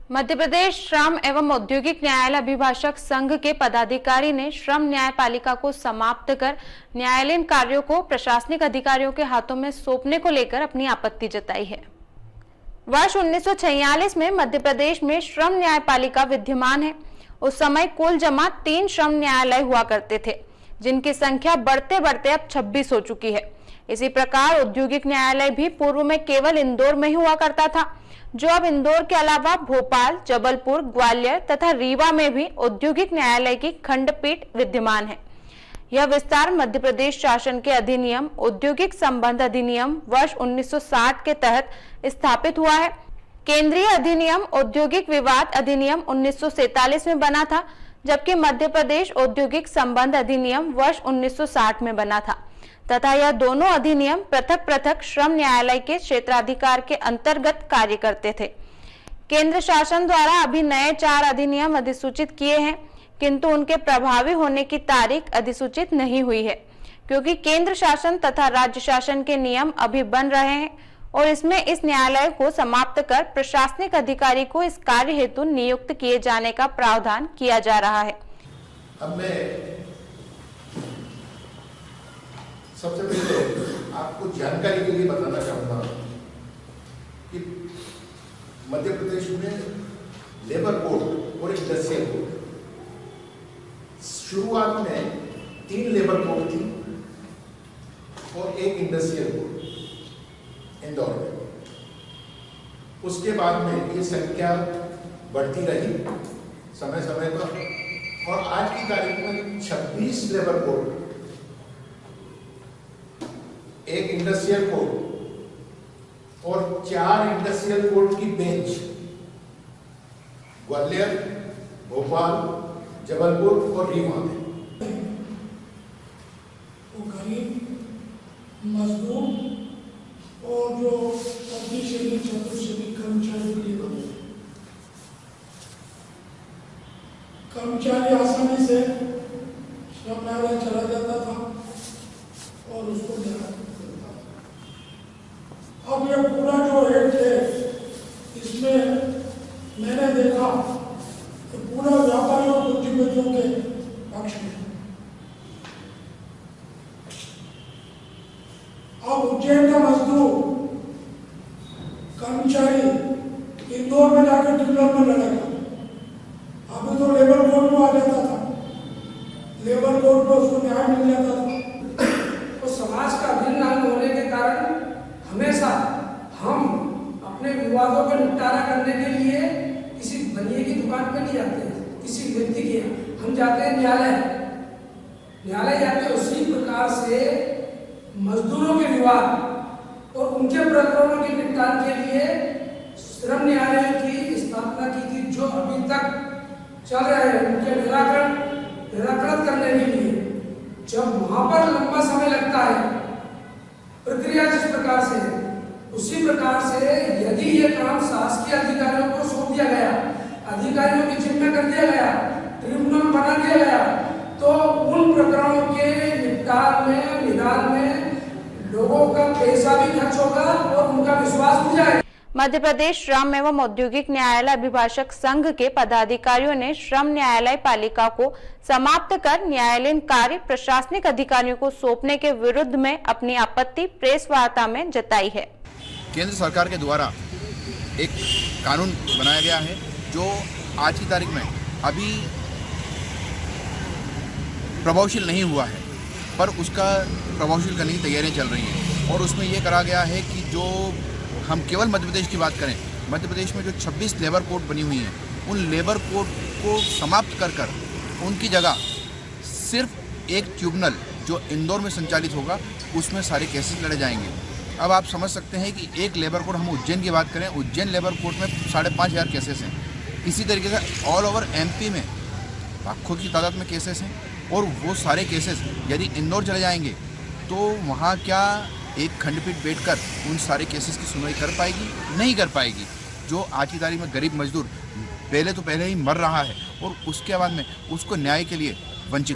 मध्य प्रदेश श्रम एवं औद्योगिक न्यायालय अभिभाषक संघ के पदाधिकारी ने श्रम न्यायपालिका को समाप्त कर न्यायालयीन कार्यों को प्रशासनिक अधिकारियों के हाथों में सौंपने को लेकर अपनी आपत्ति जताई है। वर्ष 1946 में मध्य प्रदेश में श्रम न्यायपालिका विद्यमान है। उस समय कुल जमा 3 श्रम न्यायालय हुआ करते थे, जिनकी संख्या बढ़ते बढ़ते अब 26 हो चुकी है। इसी प्रकार औद्योगिक न्यायालय भी पूर्व में केवल इंदौर में ही हुआ करता था, जो अब इंदौर के अलावा भोपाल, जबलपुर, ग्वालियर तथा रीवा में भी औद्योगिक न्यायालय की खंडपीठ विद्यमान है। यह विस्तार मध्य प्रदेश शासन के अधिनियम औद्योगिक संबंध अधिनियम वर्ष 1960 के तहत स्थापित हुआ है। केंद्रीय अधिनियम औद्योगिक विवाद अधिनियम 1947 में बना था, जबकि मध्य प्रदेश औद्योगिक संबंध अधिनियम वर्ष 1960 में बना था तथा यह दोनों अधिनियम पृथक पृथक श्रम न्यायालय के क्षेत्राधिकार के अंतर्गत कार्य करते थे। केंद्र शासन द्वारा अभी नए 4 अधिनियम अधिसूचित किए हैं, किंतु उनके प्रभावी होने की तारीख अधिसूचित नहीं हुई है, क्योंकि केंद्र शासन तथा राज्य शासन के नियम अभी बन रहे हैं और इसमें इस न्यायालय को समाप्त कर प्रशासनिक अधिकारी को इस कार्य हेतु नियुक्त किए जाने का प्रावधान किया जा रहा है। अब मैं सबसे पहले आपको जानकारी के लिए बताना चाहूंगा कि मध्य प्रदेश में लेबर कोड और इंडस्ट्रियल कोड, शुरुआत में 3 लेबर कोड थी और 1 इंडस्ट्रियल कोड इंदौर में। उसके बाद में ये संख्या बढ़ती रही समय समय पर और आज की तारीख में 26 लेबर कोड, 1 इंडस्ट्रियल कोड और 4 इंडस्ट्रियल कोड की बेंच ग्वालियर, भोपाल, जबलपुर और रीवा में। वो गरीब मजदूर और जो अर्धशैली चतुर्शैली कर्मचारी के लिए बने। कर्मचारी आसानी से श्रम न्यायालय चला जाता था और उसको न्याय मिलता था। अब यह पूरा जो रेट है, इसमें मैंने देखा कि पूरा व्यापारियों और उद्योगपतियों के पक्ष में। अब उज्जैन का मजदूर कर्मचारी इंदौर में जाकर ट्रिब्यूनल में लड़ेगा। अभी तो लेबर कोर्ट में आ जाता था, लेबर कोर्ट में उसको न्याय मिल जाता था। तो समाज का अभिन्न अंग होने के कारण हमेशा हम अपने विवादों का निपटारा करने के लिए किसी बनिए की दुकान पर नहीं जाते हैं, किसी व्यक्ति के हम जाते हैं न्यायालय जाते हैं। उसी प्रकार से मजदूरों के विवाद और उनके प्रकरणों के निपटान के लिए श्रम न्यायालय की स्थापना की थी, जो अभी तक चल रहे हैं। उनके निराकरण करने के लिए जब वहां पर लंबा समय लगता है, प्रक्रिया जिस प्रकार से उसी प्रकार से यदि ये काम शासकीय अधिकारियों को सौंप दिया गया, अधिकारियों के जिम्मे कर दिया गया, ट्रिब्यूनल बना दिया गया, तो उन प्रकरणों के निदान में लोगों का पैसा भी खर्च होगा और उनका विश्वास उठ जाएगा। मध्य प्रदेश श्रम एवं औद्योगिक न्यायालय अभिभाषक संघ के पदाधिकारियों ने श्रम न्यायालय पालिका को समाप्त कर न्यायालयीन कार्य प्रशासनिक अधिकारियों को सौंपने के विरुद्ध में अपनी आपत्ति प्रेस वार्ता में जताई है। केंद्र सरकार के द्वारा एक कानून बनाया गया है, जो आज की तारीख में अभी प्रभावशील नहीं हुआ है, पर उसका प्रभावशील करने की तैयारियां चल रही हैं। और उसमें ये करा गया है कि जो हम केवल मध्य प्रदेश की बात करें, मध्य प्रदेश में जो 26 लेबर कोड बनी हुई हैं, उन लेबर कोड को समाप्त कर उनकी जगह सिर्फ एक ट्रिब्यूनल जो इंदौर में संचालित होगा, उसमें सारे केसेस लड़े जाएंगे। अब आप समझ सकते हैं कि एक लेबर कोड, हम उज्जैन की बात करें, उज्जैन लेबर कोड में 5,500 केसेस हैं। इसी तरीके से ऑल ओवर MP में लाखों की तादाद में केसेस हैं, और वो सारे केसेस यदि इंदौर चले जाएंगे तो वहाँ क्या एक खंडपीठ बैठकर उन सारे केसेस की सुनवाई कर पाएगी? नहीं कर पाएगी। जो आज की तारीख में गरीब मजदूर पहले ही मर रहा है और उसके बाद में उसको न्याय के लिए वंचित